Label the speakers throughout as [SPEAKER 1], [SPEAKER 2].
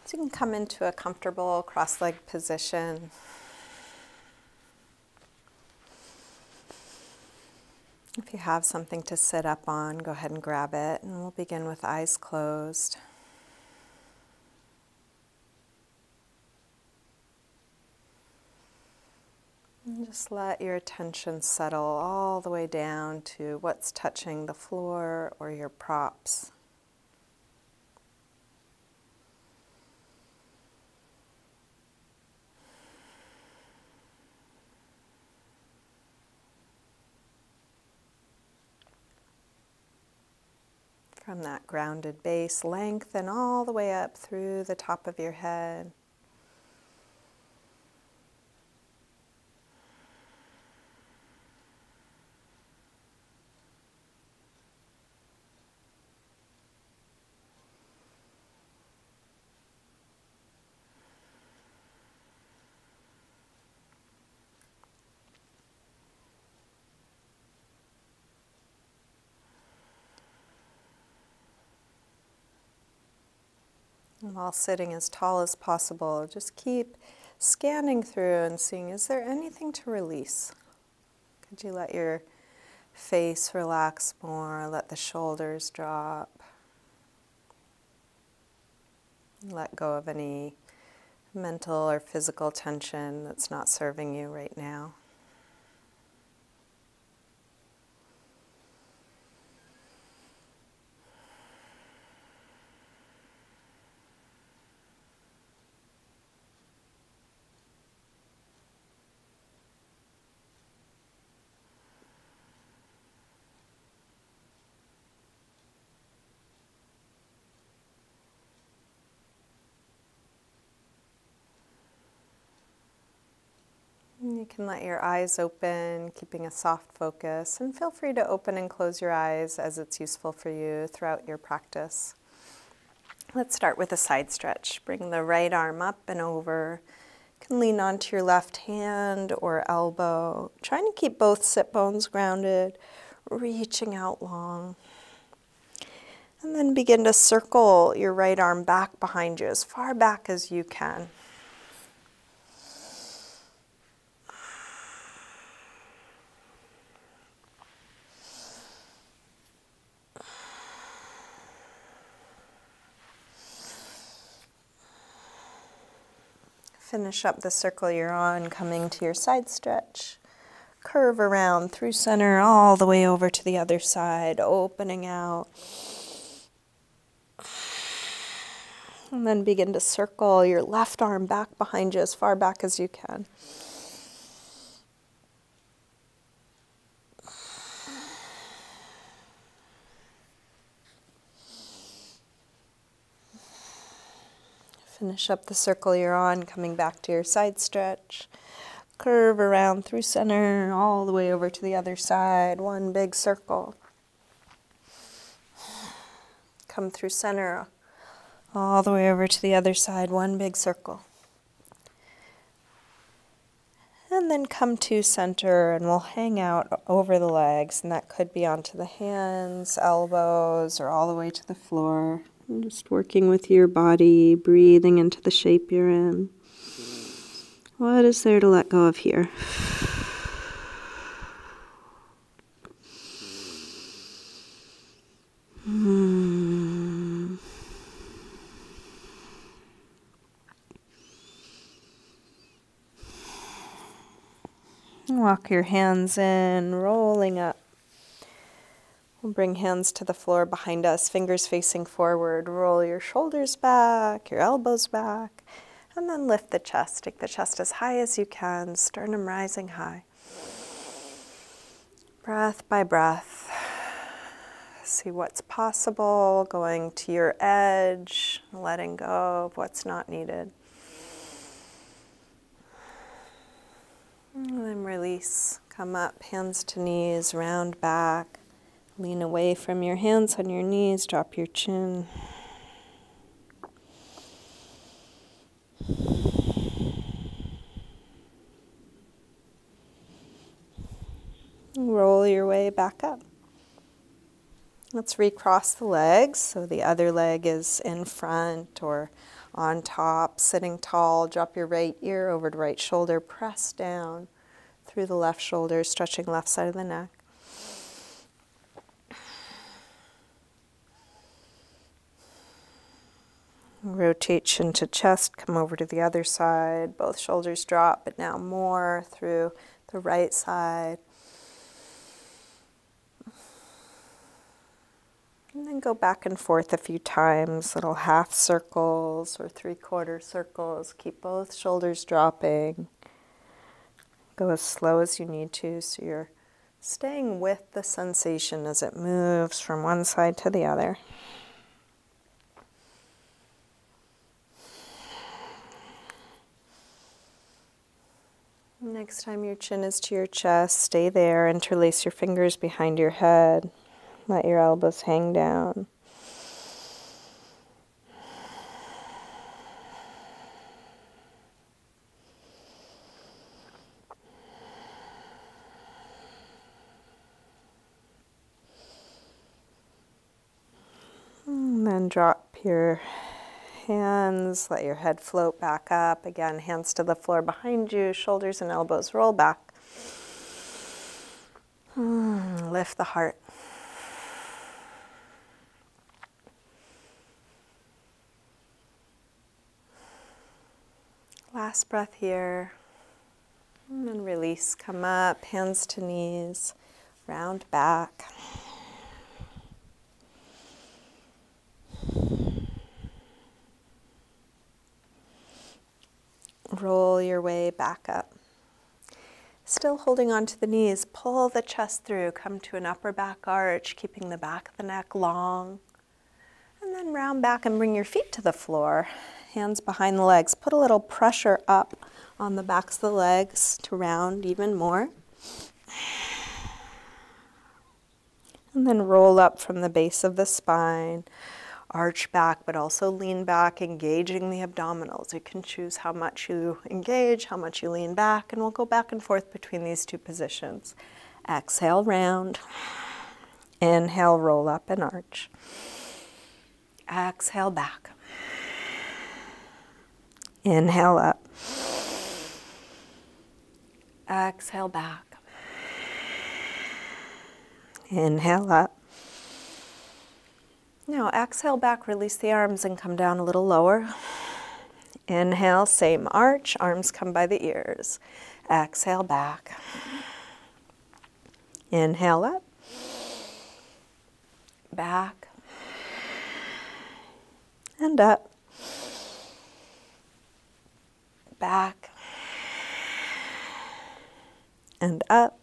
[SPEAKER 1] So you can come into a comfortable cross-legged position. If you have something to sit up on, go ahead and grab it, and we'll begin with eyes closed. And just let your attention settle all the way down to what's touching the floor or your props. From that grounded base, lengthen all the way up through the top of your head. And while sitting as tall as possible, just keep scanning through and seeing, is there anything to release? Could you let your face relax more, let the shoulders drop? Let go of any mental or physical tension that's not serving you right now. You can let your eyes open, keeping a soft focus, and feel free to open and close your eyes as it's useful for you throughout your practice. Let's start with a side stretch. Bring the right arm up and over. You can lean onto your left hand or elbow, trying to keep both sit bones grounded, reaching out long. And then begin to circle your right arm back behind you, as far back as you can. Finish up the circle you're on, coming to your side stretch. Curve around through center all the way over to the other side, opening out. And then begin to circle your left arm back behind you, as far back as you can. Finish up the circle you're on, coming back to your side stretch. Curve around through center, all the way over to the other side, one big circle. Come through center, all the way over to the other side, one big circle. And then come to center, and we'll hang out over the legs, and that could be onto the hands, elbows, or all the way to the floor. And just working with your body, breathing into the shape you're in. What is there to let go of here? Walk your hands in, rolling up. We'll bring hands to the floor behind us, fingers facing forward. Roll your shoulders back, your elbows back, and then lift the chest. Take the chest as high as you can, sternum rising high. Breath by breath. See what's possible, going to your edge, letting go of what's not needed. And then release. Come up, hands to knees, round back. Lean away from your hands on your knees, drop your chin. Roll your way back up. Let's recross the legs, so the other leg is in front or on top, sitting tall. Drop your right ear over to right shoulder. Press down through the left shoulder, stretching left side of the neck. Rotate chin to chest, come over to the other side. Both shoulders drop, but now more through the right side. And then go back and forth a few times, little half circles or 3/4 circles. Keep both shoulders dropping. Go as slow as you need to, so you're staying with the sensation as it moves from one side to the other. Next time your chin is to your chest, stay there. Interlace your fingers behind your head. Let your elbows hang down. And then drop your hands, let your head float back up. Again, hands to the floor behind you, shoulders and elbows roll back. Lift the heart. Last breath here. And then release, come up, hands to knees, round back. Roll your way back up. Still holding on to the knees, pull the chest through, come to an upper back arch, keeping the back of the neck long. And then round back and bring your feet to the floor, hands behind the legs. Put a little pressure up on the backs of the legs to round even more. And then roll up from the base of the spine. Arch back, but also lean back, engaging the abdominals. You can choose how much you engage, how much you lean back, and we'll go back and forth between these two positions. Exhale, round. Inhale, roll up and arch. Exhale, back. Inhale, up. Exhale, back. Inhale, up. Now exhale back, release the arms and come down a little lower. Inhale, same arch, arms come by the ears. Exhale back. Inhale up. Back. And up. Back. And up.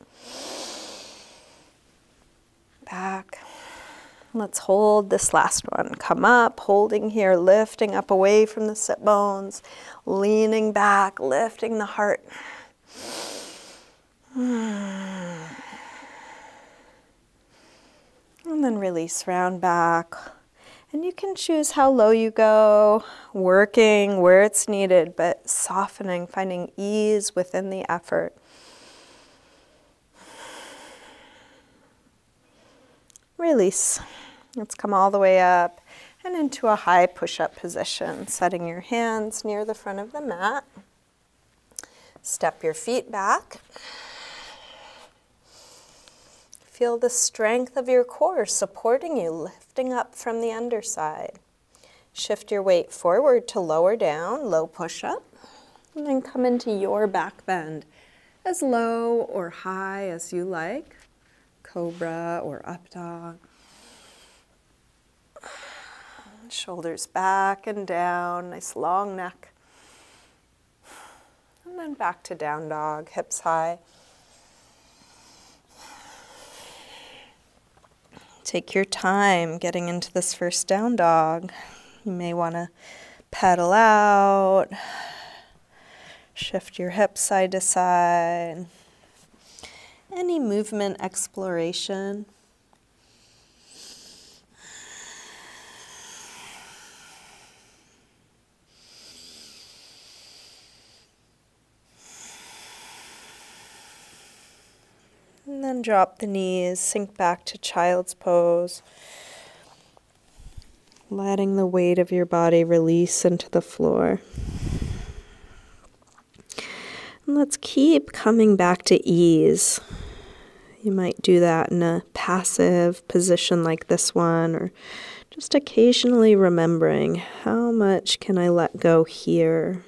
[SPEAKER 1] Back. Let's hold this last one. Come up, holding here, lifting up away from the sit bones, leaning back, lifting the heart. And then release, round back. And you can choose how low you go, working where it's needed, but softening, finding ease within the effort. Release. Let's come all the way up and into a high push-up position, setting your hands near the front of the mat. Step your feet back. Feel the strength of your core supporting you, lifting up from the underside. Shift your weight forward to lower down, low push-up, and then come into your back bend, as low or high as you like, cobra or up dog. Shoulders back and down, nice long neck. And then back to down dog, hips high. Take your time getting into this first down dog. You may want to pedal out, shift your hips side to side. Any movement exploration. And then drop the knees, sink back to child's pose. letting the weight of your body release into the floor. And let's keep coming back to ease. You might do that in a passive position like this one, or just occasionally remembering, how much can I let go here?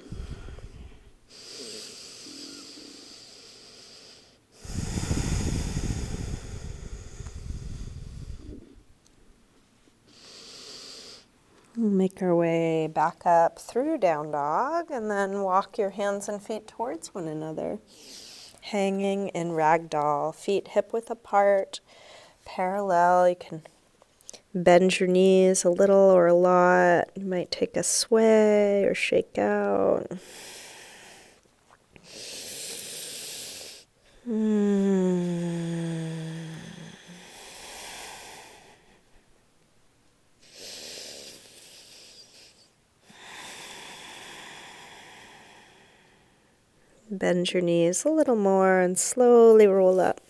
[SPEAKER 1] Make our way back up through down dog, and then walk your hands and feet towards one another. Hanging in ragdoll, feet hip-width apart, parallel. You can bend your knees a little or a lot. You might take a sway or shake out. Bend your knees a little more and slowly roll up.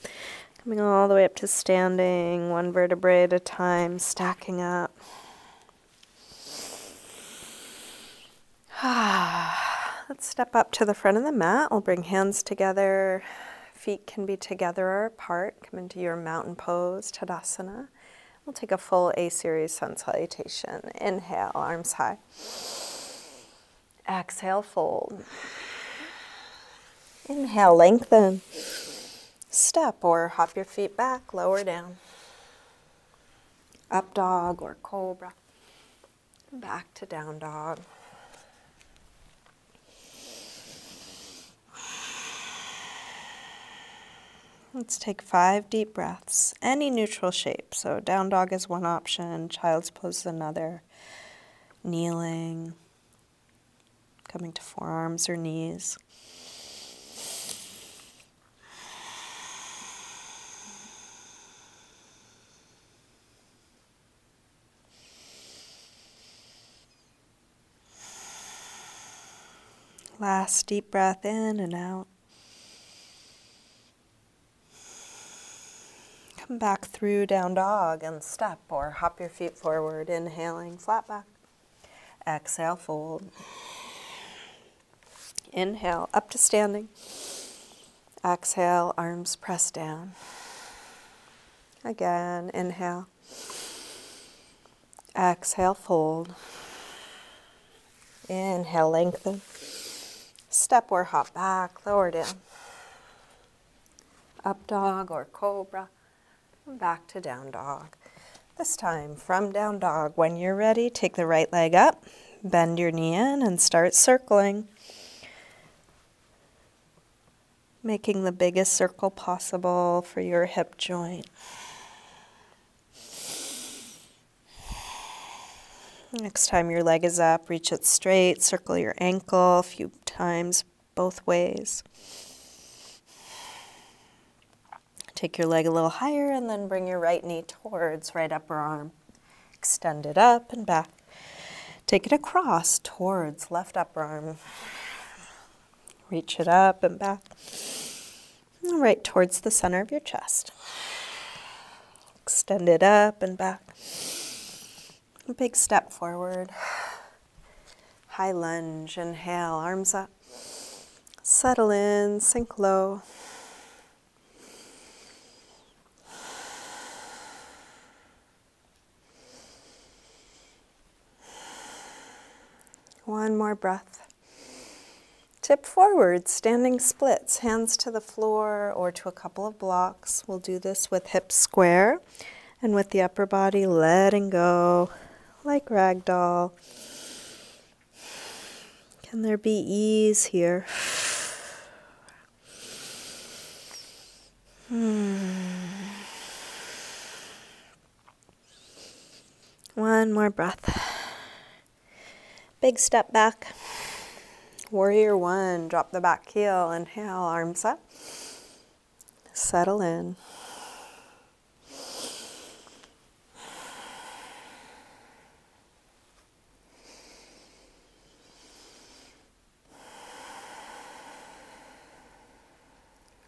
[SPEAKER 1] Coming all the way up to standing, one vertebrae at a time, stacking up. Let's step up to the front of the mat. We'll bring hands together. Feet can be together or apart. Come into your mountain pose, Tadasana. We'll take a full A-series sun salutation. Inhale, arms high. Exhale, fold. Inhale, lengthen. Step or hop your feet back, lower down. Up dog or cobra. Back to down dog. Let's take 5 deep breaths. Any neutral shape. So down dog is one option, child's pose is another. Kneeling. Coming to forearms or knees. Last deep breath in and out. Come back through down dog and step or hop your feet forward, inhaling, flat back. Exhale, fold. Inhale, up to standing. Exhale, arms press down. Again, inhale. Exhale, fold. Inhale, lengthen. Step or hop back, lower down. Up dog or cobra. Back to down dog. This time from down dog, when you're ready, take the right leg up, bend your knee in and start circling. Making the biggest circle possible for your hip joint. Next time your leg is up, reach it straight, circle your ankle a few times both ways. Take your leg a little higher and then bring your right knee towards right upper arm. Extend it up and back. Take it across towards left upper arm. Reach it up and back. And right towards the center of your chest. Extend it up and back. A big step forward. High lunge, inhale, arms up. Settle in, sink low. One more breath. Tip forward, standing splits, hands to the floor or to a couple of blocks. We'll do this with hips square and with the upper body letting go like ragdoll. Can there be ease here? One more breath. Big step back. Warrior one, drop the back heel, inhale, arms up. Settle in.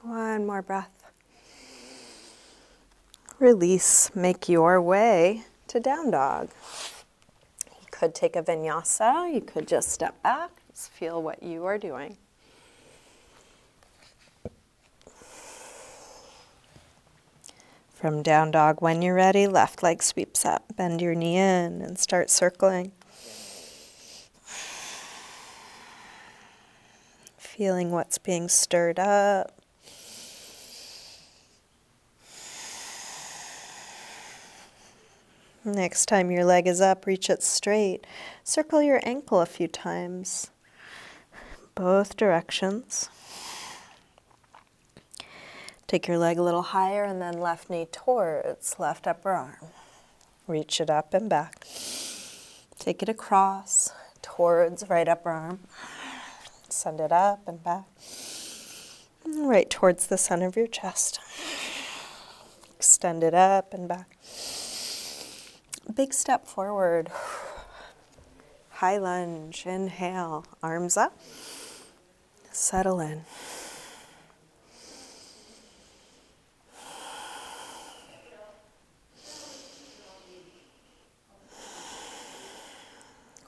[SPEAKER 1] One more breath. Release, make your way to down dog. could take a vinyasa, you could just step back, just feel what you are doing. From down dog, when you're ready, left leg sweeps up. Bend your knee in and start circling. Feeling what's being stirred up. Next time your leg is up, reach it straight. Circle your ankle a few times. Both directions. Take your leg a little higher and then left knee towards left upper arm. Reach it up and back. Take it across towards right upper arm. Send it up and back. Right towards the center of your chest. Extend it up and back. Big step forward. High lunge. Inhale. Arms up. Settle in.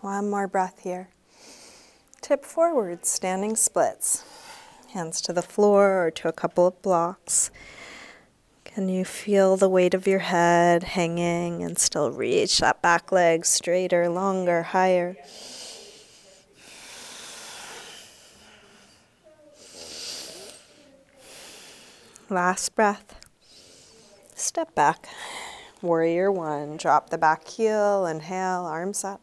[SPEAKER 1] One more breath here. Tip forward, standing splits. Hands to the floor or to a couple of blocks. Can you feel the weight of your head hanging and still reach that back leg straighter, longer, higher? Last breath. Step back. Warrior one. Drop the back heel. Inhale, arms up.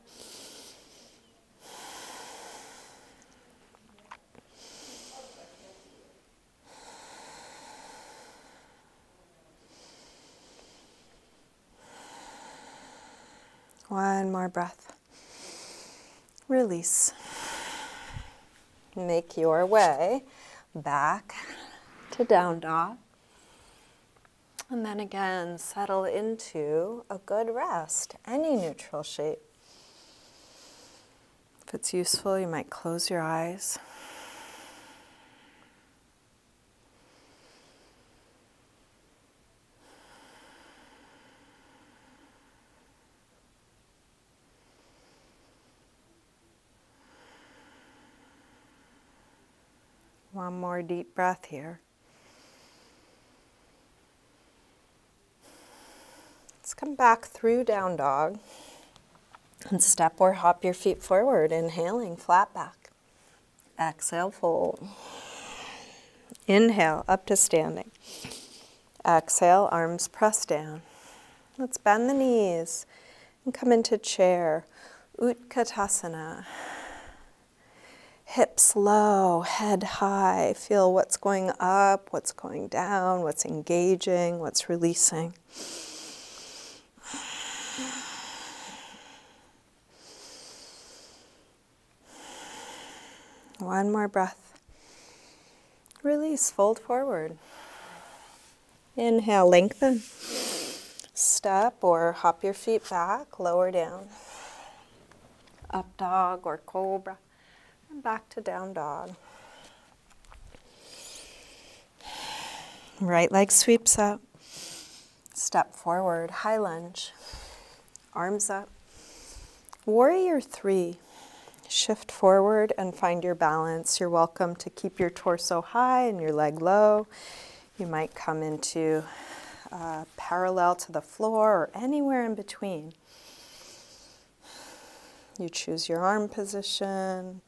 [SPEAKER 1] One more breath. Release. Make your way back to down dog. And then again, settle into a good rest, any neutral shape. If it's useful, you might close your eyes. One more deep breath here. Let's come back through down dog and step or hop your feet forward, inhaling flat back. Exhale, fold. Inhale, up to standing. Exhale, arms press down. Let's bend the knees and come into chair. Utkatasana. Hips low, head high. Feel what's going up, what's going down, what's engaging, what's releasing. One more breath. Release, fold forward. Inhale, lengthen. Step or hop your feet back, lower down. Up dog or cobra. And back to down dog. Right leg sweeps up. Step forward, high lunge. Arms up. Warrior three. Shift forward and find your balance. You're welcome to keep your torso high and your leg low. You might come into parallel to the floor or anywhere in between. You choose your arm position.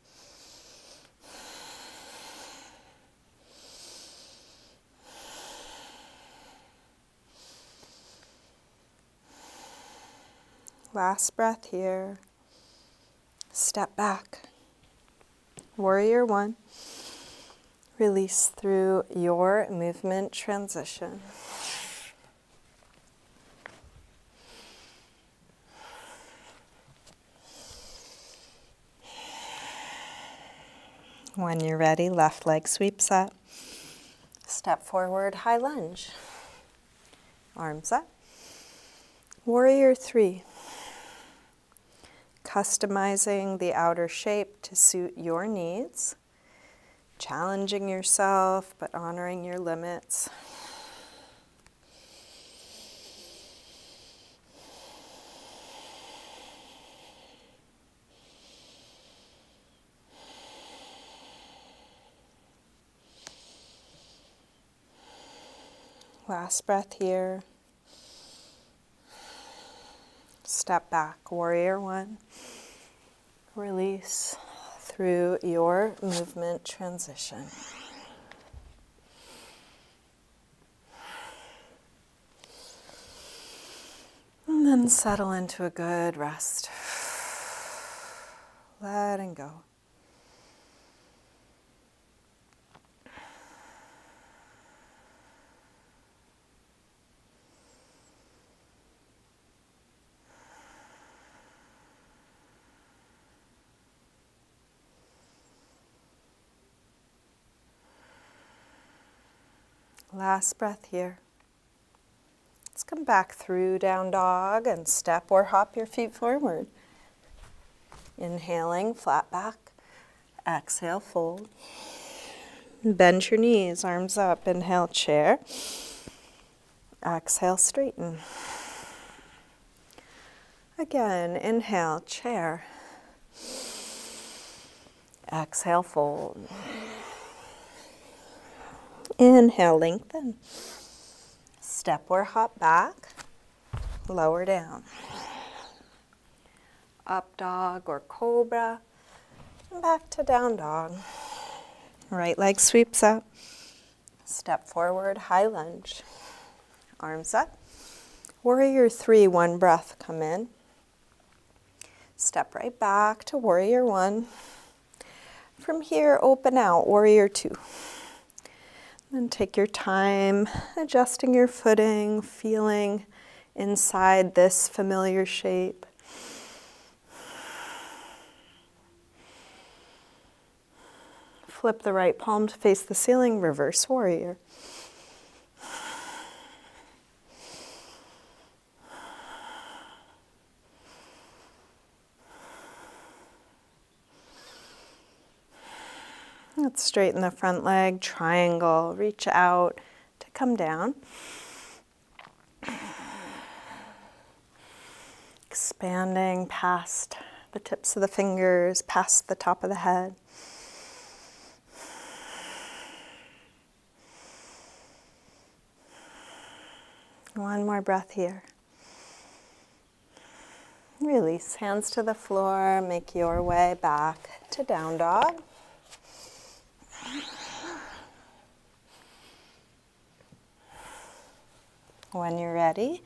[SPEAKER 1] Last breath here. Step back. Warrior one. Release through your movement transition. When you're ready, left leg sweeps up. Step forward, high lunge. Arms up. Warrior three. Customizing the outer shape to suit your needs. Challenging yourself, but honoring your limits. Last breath here. Step back, warrior one. Release through your movement transition. And then settle into a good rest. Letting go. Last breath here. Let's come back through down dog and step or hop your feet forward. Inhaling, flat back. Exhale, fold. Bend your knees, arms up. Inhale, chair. Exhale, straighten. Again, inhale, chair. Exhale, fold. Inhale, lengthen. Step or hop back, lower down. Up dog or cobra, and back to down dog. Right leg sweeps up. Step forward, high lunge. Arms up. Warrior three, one breath, come in. Step right back to warrior one. From here, open out, warrior two. And take your time adjusting your footing, feeling inside this familiar shape. Flip the right palm to face the ceiling, reverse warrior. Let's straighten the front leg, triangle, reach out to come down. Expanding past the tips of the fingers, past the top of the head. One more breath here. Release, hands to the floor, make your way back to down dog. When you're ready,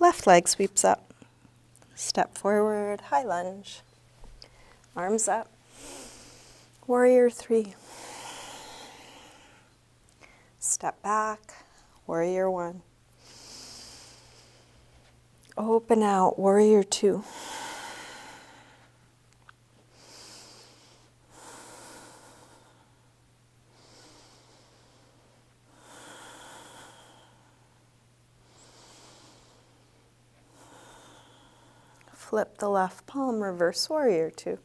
[SPEAKER 1] left leg sweeps up. Step forward, high lunge. Arms up. Warrior three. Step back, warrior one. Open out, warrior two. Flip the left palm, reverse warrior two.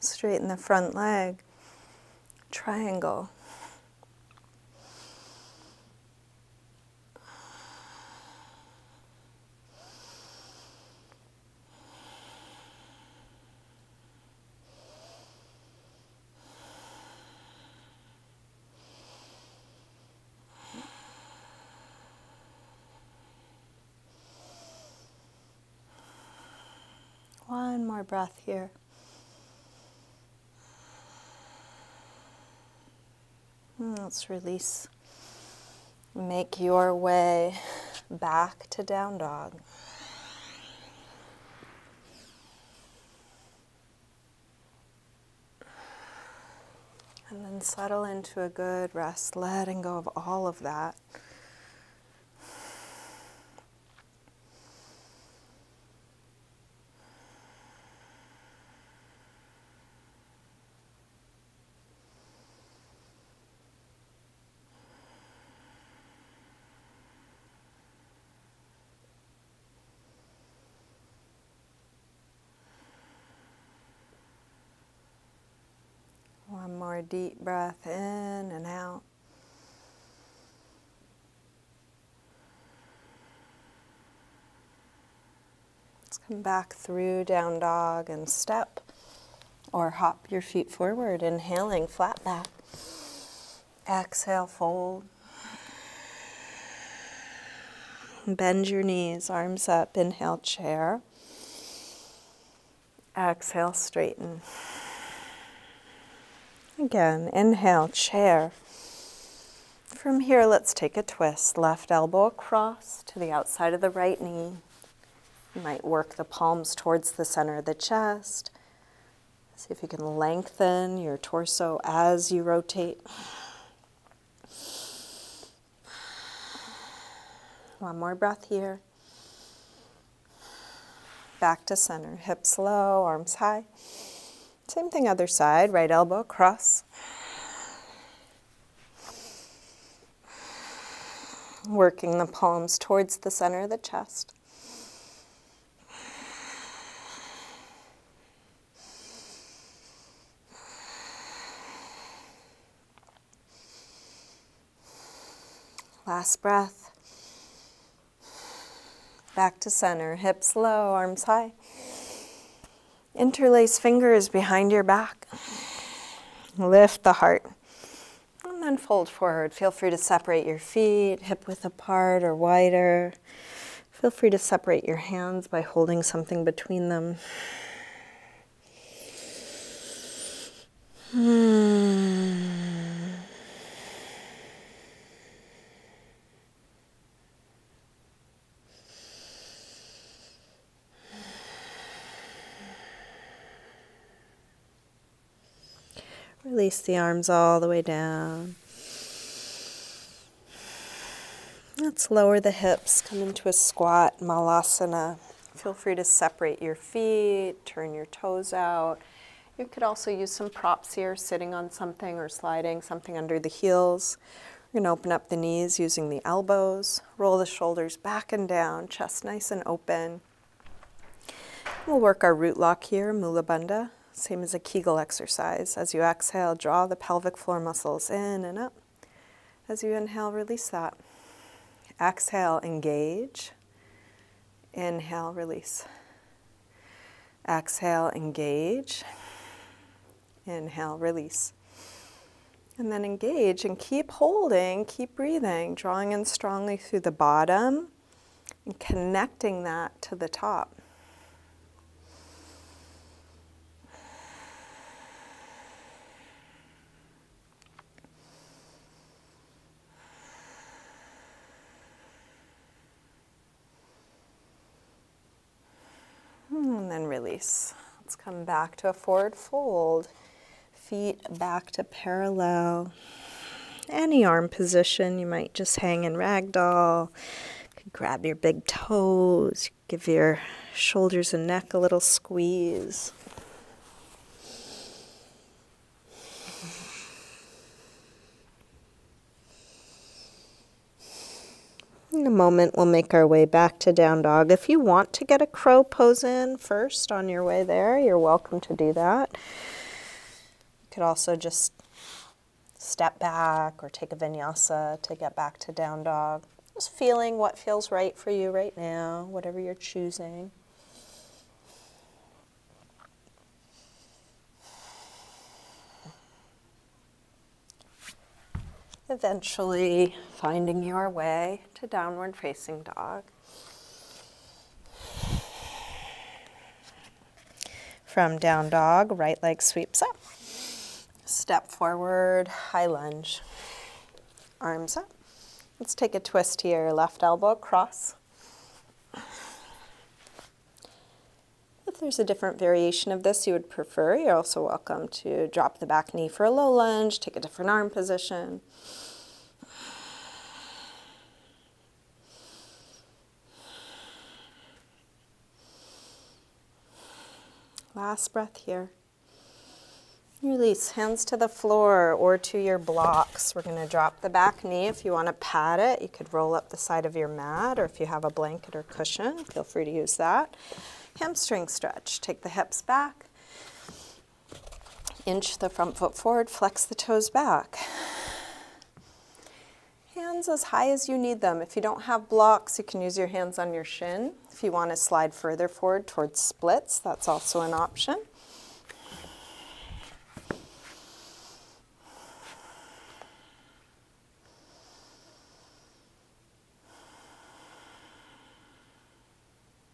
[SPEAKER 1] Straighten the front leg, triangle. One more breath here. Let's release. Make your way back to down dog. And then settle into a good rest, letting go of all of that. One more deep breath in and out. Let's come back through down dog and step or hop your feet forward, inhaling flat back. Exhale, fold. Bend your knees, arms up, inhale, chair. Exhale, straighten. Again, inhale, chair. From here, let's take a twist. Left elbow across to the outside of the right knee. You might work the palms towards the center of the chest. See if you can lengthen your torso as you rotate. One more breath here. Back to center, hips low, arms high. Same thing other side, right elbow across. Working the palms towards the center of the chest. Last breath. Back to center, hips low, arms high. Interlace fingers behind your back. Lift the heart. And then fold forward. Feel free to separate your feet, hip width apart or wider. Feel free to separate your hands by holding something between them. Release the arms all the way down. Let's lower the hips, come into a squat, Malasana. Feel free to separate your feet, turn your toes out. You could also use some props here, sitting on something or sliding something under the heels. We're going to open up the knees using the elbows. Roll the shoulders back and down, chest nice and open. We'll work our root lock here, Mula Bandha. Same as a Kegel exercise. As you exhale, draw the pelvic floor muscles in and up. As you inhale, release that. Exhale, engage. Inhale, release. Exhale, engage. Inhale, release. And then engage and keep holding, keep breathing, drawing in strongly through the bottom and connecting that to the top. And then release. Let's come back to a forward fold. Feet back to parallel. Any arm position, you might just hang in ragdoll. You could grab your big toes, give your shoulders and neck a little squeeze. In a moment, we'll make our way back to down dog. If you want to get a crow pose in first on your way there, you're welcome to do that. You could also just step back or take a vinyasa to get back to down dog. Just feeling what feels right for you right now, whatever you're choosing. Eventually finding your way to downward facing dog. From down dog, right leg sweeps up. Step forward, high lunge. Arms up. Let's take a twist here, left elbow across. If there's a different variation of this you would prefer, you're also welcome to drop the back knee for a low lunge, take a different arm position. Last breath here. Release, hands to the floor or to your blocks. We're going to drop the back knee. If you want to pad it, you could roll up the side of your mat, or if you have a blanket or cushion, feel free to use that. Hamstring stretch. Take the hips back. Inch the front foot forward, flex the toes back. Hands as high as you need them. If you don't have blocks, you can use your hands on your shin. If you want to slide further forward towards splits, that's also an option.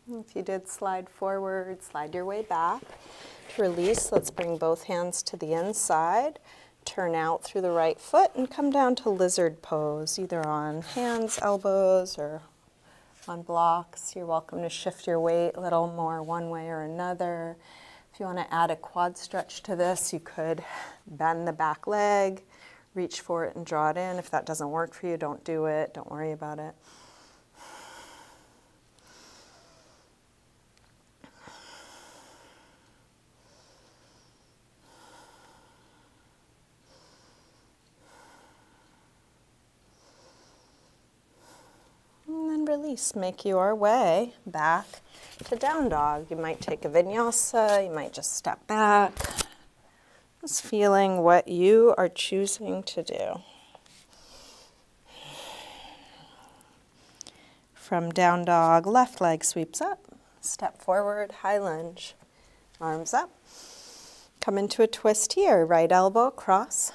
[SPEAKER 1] If you did slide forward, slide your way back. To release, let's bring both hands to the inside, turn out through the right foot, and come down to lizard pose, either on hands, elbows, or on blocks. You're welcome to shift your weight a little more one way or another. If you want to add a quad stretch to this, you could bend the back leg, reach for it and draw it in. If that doesn't work for you, don't do it. Don't worry about it. And then release. Make your way back to down dog. You might take a vinyasa, you might just step back. Just feeling what you are choosing to do. From down dog, left leg sweeps up, step forward, high lunge, arms up. Come into a twist here, right elbow across.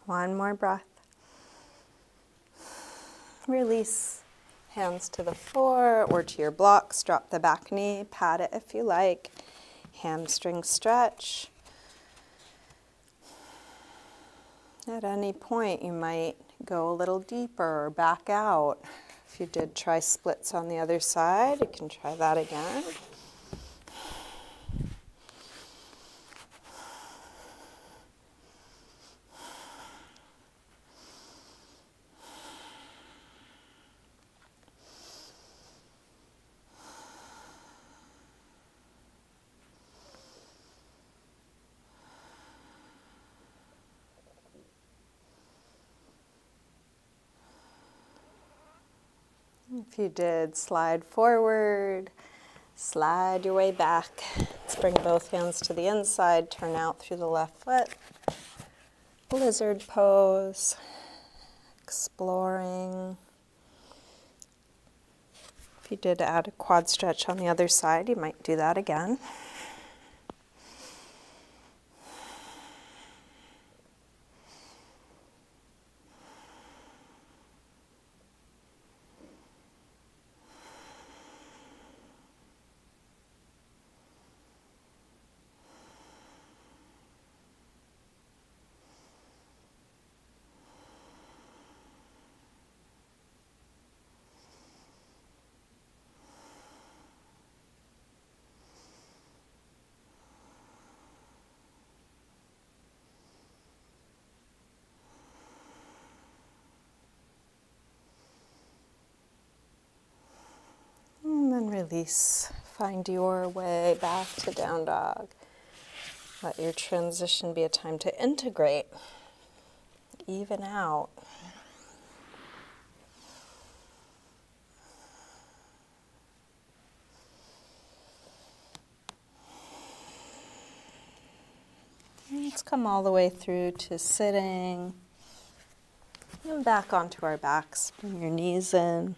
[SPEAKER 1] One more breath. Release. Hands to the floor or to your blocks. Drop the back knee. Pat it if you like. Hamstring stretch. At any point, you might go a little deeper or back out. If you did try splits on the other side, you can try that again. If you did slide forward, slide your way back. Let's bring both hands to the inside, turn out through the left foot. Lizard pose, exploring. If you did add a quad stretch on the other side, you might do that again. And then release. Find your way back to down dog. Let your transition be a time to integrate, even out. Let's come all the way through to sitting and back onto our backs. Bring your knees in.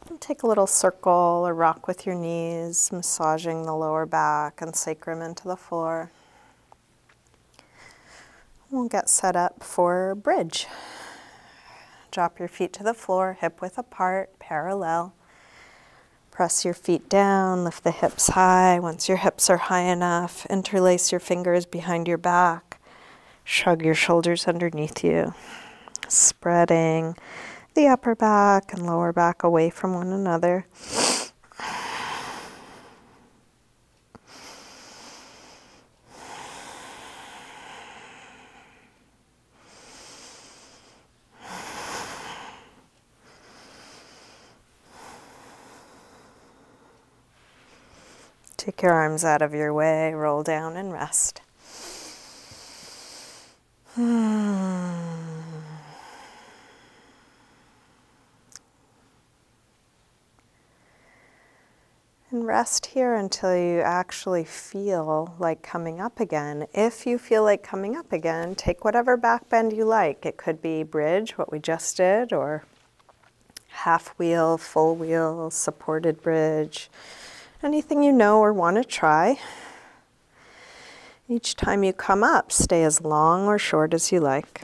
[SPEAKER 1] And take a little circle or rock with your knees, massaging the lower back and sacrum into the floor. We'll get set up for bridge. Drop your feet to the floor, hip width apart, parallel. Press your feet down, lift the hips high. Once your hips are high enough, interlace your fingers behind your back. Shrug your shoulders underneath you, spreading the upper back and lower back away from one another. Take your arms out of your way, roll down and rest. And rest here until you actually feel like coming up again. If you feel like coming up again, take whatever back bend you like. It could be bridge, what we just did, or half wheel, full wheel, supported bridge. Anything you know or want to try. Each time you come up, stay as long or short as you like.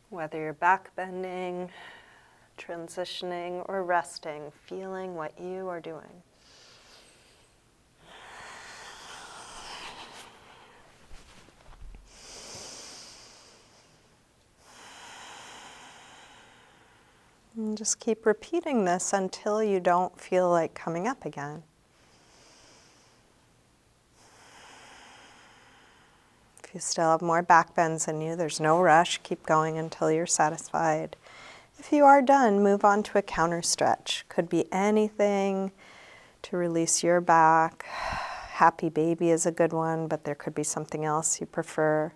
[SPEAKER 1] Whether you're back bending, transitioning, or resting, feeling what you are doing. And just keep repeating this until you don't feel like coming up again. If you still have more back bends in you, there's no rush. Keep going until you're satisfied. If you are done, move on to a counter stretch. Could be anything to release your back. Happy baby is a good one, but there could be something else you prefer.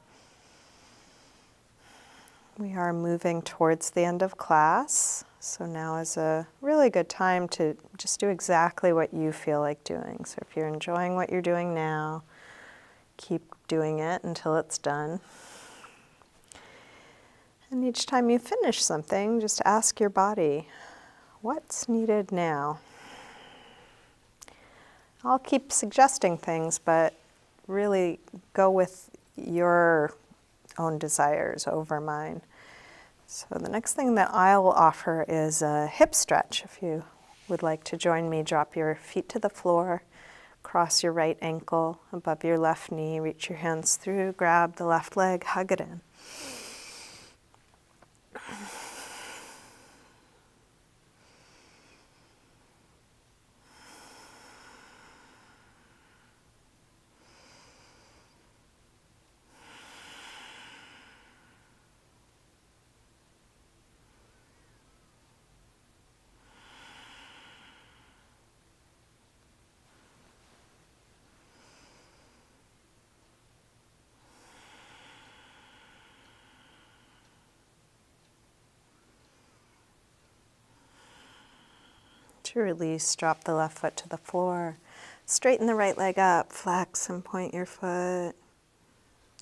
[SPEAKER 1] We are moving towards the end of class, so now is a really good time to just do exactly what you feel like doing. So if you're enjoying what you're doing now, keep doing it until it's done. And each time you finish something, just ask your body, what's needed now? I'll keep suggesting things, but really go with your own desires over mine. So the next thing that I will offer is a hip stretch. If you would like to join me, drop your feet to the floor, cross your right ankle above your left knee, reach your hands through, grab the left leg, hug it in. To release, drop the left foot to the floor. Straighten the right leg up, flex and point your foot.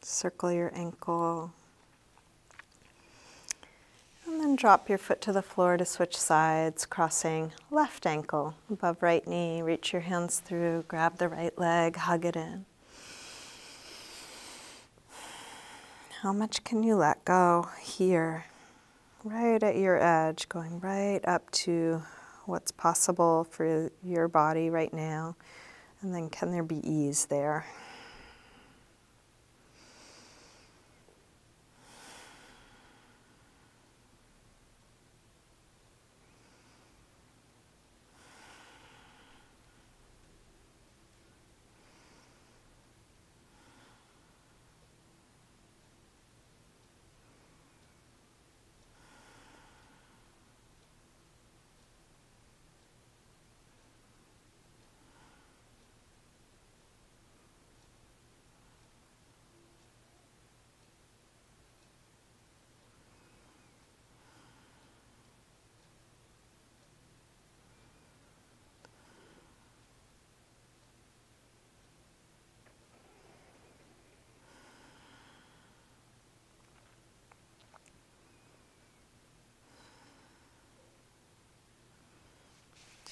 [SPEAKER 1] Circle your ankle. And then drop your foot to the floor to switch sides, crossing left ankle above right knee. Reach your hands through, grab the right leg, hug it in. How much can you let go here? Right at your edge, going right up to what's possible for your body right now, and then can there be ease there?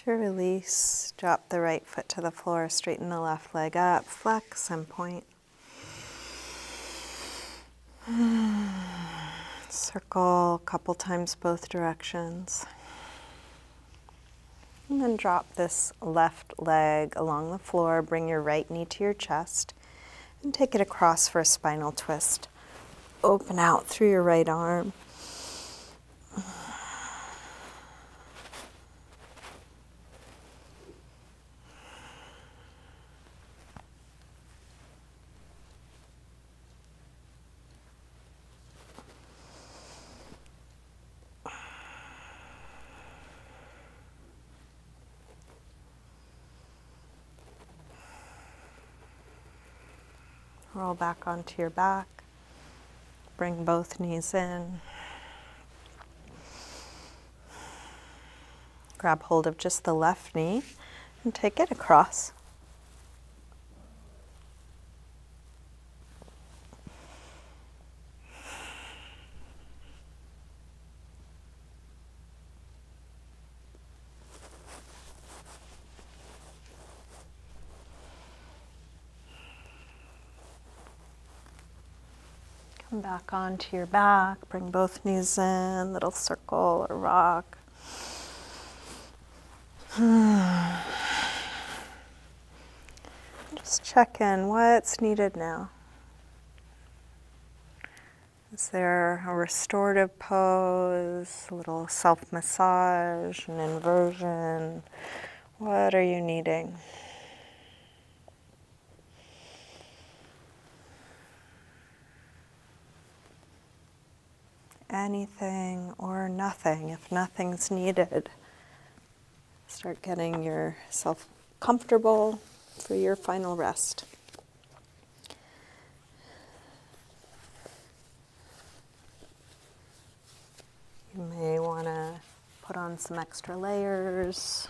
[SPEAKER 1] To release, drop the right foot to the floor, straighten the left leg up, flex and point. Circle a couple times both directions. And then drop this left leg along the floor, bring your right knee to your chest, and take it across for a spinal twist. Open out through your right arm. Roll back onto your back. Bring both knees in. Grab hold of just the left knee and take it across. Come back onto your back, bring both knees in, little circle or rock. Just check in, what's needed now? Is there a restorative pose, a little self-massage, an inversion? What are you needing? Anything or nothing. If nothing's needed, start getting yourself comfortable for your final rest. You may want to put on some extra layers.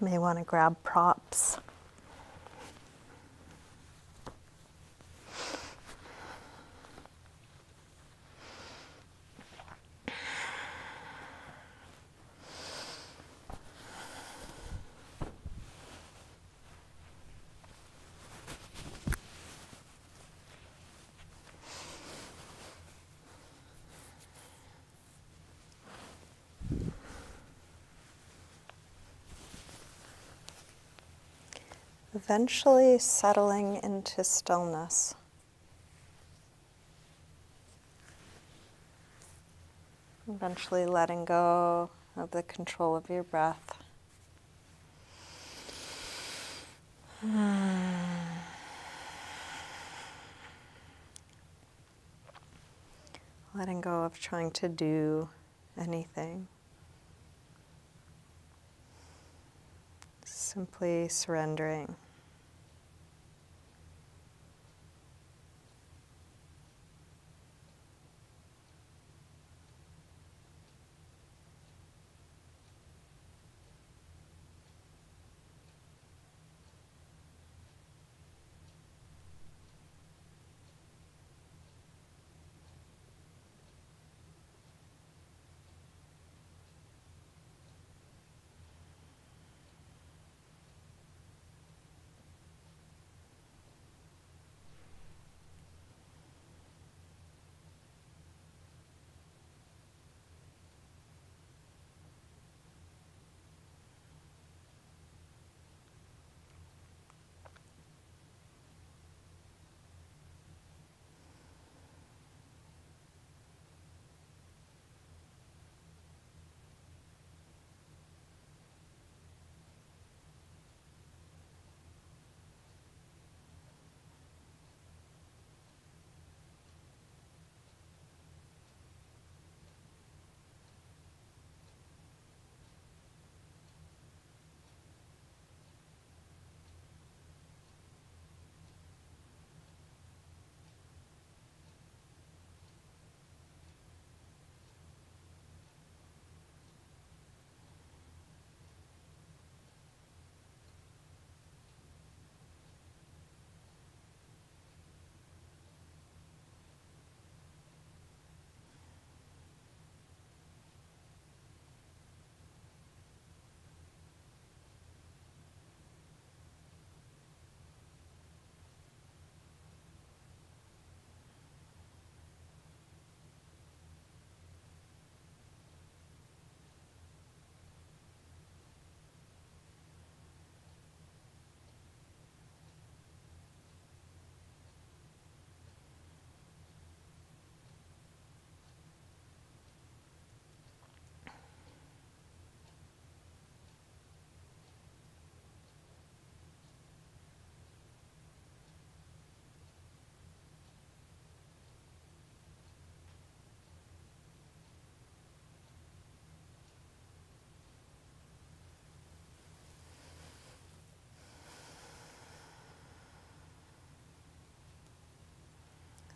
[SPEAKER 1] You may want to grab props. Eventually settling into stillness. Eventually letting go of the control of your breath. Letting go of trying to do anything. Simply surrendering.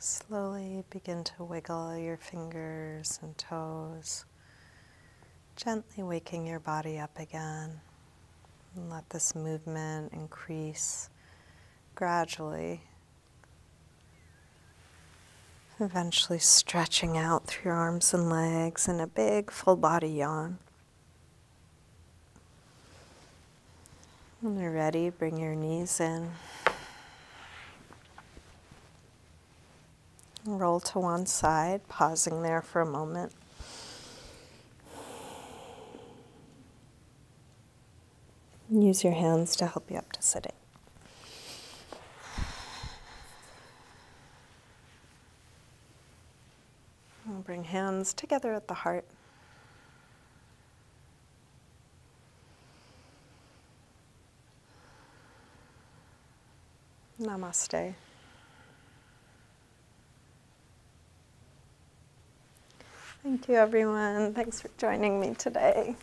[SPEAKER 1] Slowly begin to wiggle your fingers and toes, gently waking your body up again. And let this movement increase gradually, eventually stretching out through your arms and legs in a big full body yawn. When you're ready, bring your knees in. Roll to one side, pausing there for a moment. Use your hands to help you up to sitting. And bring hands together at the heart. Namaste. Thank you, everyone. Thanks for joining me today.